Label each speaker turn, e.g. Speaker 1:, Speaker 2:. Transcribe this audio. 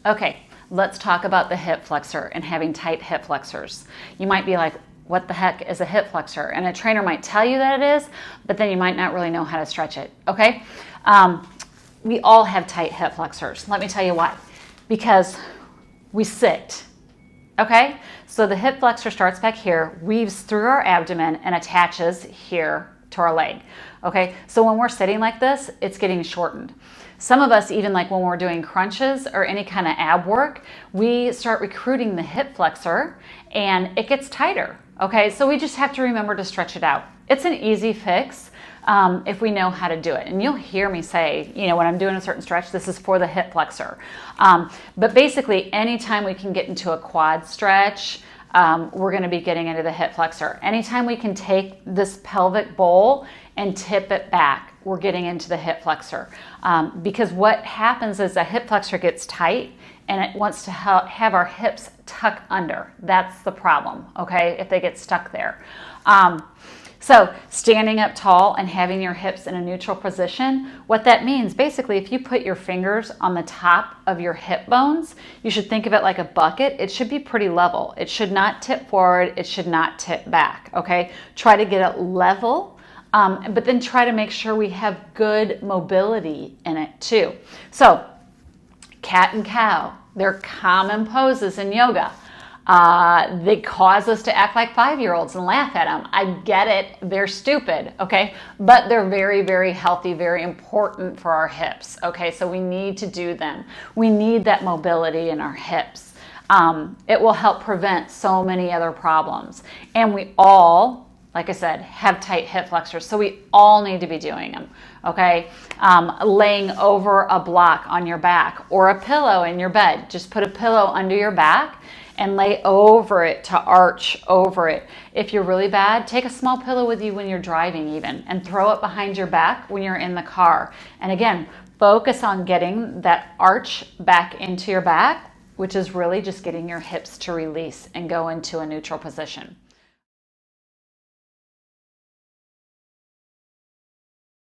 Speaker 1: Okay, let's talk about the hip flexor and having tight hip flexors. You might be like, what the heck is a hip flexor? And a trainer might tell you that it is, but then you might not really know how to stretch it, okay? We all have tight hip flexors. Let me tell you why. Because we sit, okay? So the hip flexor starts back here, weaves through our abdomen, and attaches here to our leg, okay? So when we're sitting like this, it's getting shortened. Some of us, even like when we're doing crunches or any kind of ab work, we start recruiting the hip flexor and it gets tighter, okay? So we just have to remember to stretch it out. It's an easy fix if we know how to do it. And you'll hear me say, you know, when I'm doing a certain stretch, this is for the hip flexor. But basically, anytime we can get into a quad stretch, we're going to be getting into the hip flexor. Anytime we can take this pelvic bowl and tip it back, we're getting into the hip flexor. Because what happens is the hip flexor gets tight and it wants to have our hips tuck under. That's the problem, okay, if they get stuck there. So standing up tall and having your hips in a neutral position, what that means, basically, if you put your fingers on the top of your hip bones, you should think of it like a bucket. It should be pretty level. It should not tip forward. It should not tip back, okay? Try to get it level, but then try to make sure we have good mobility in it too. So cat and cow, they're common poses in yoga. They cause us to act like 5-year-olds and laugh at them. I get it. They're stupid, okay? But they're very, very healthy, very important for our hips, okay? So we need to do them. We need that mobility in our hips. It will help prevent so many other problems. And we all, like I said, have tight hip flexors, so we all need to be doing them, okay? Laying over a block on your back or a pillow in your bed. Just put a pillow under your back and lay over it to arch over it. If you're really bad, take a small pillow with you when you're driving even and throw it behind your back when you're in the car. And again, focus on getting that arch back into your back, which is really just getting your hips to release and go into a neutral position.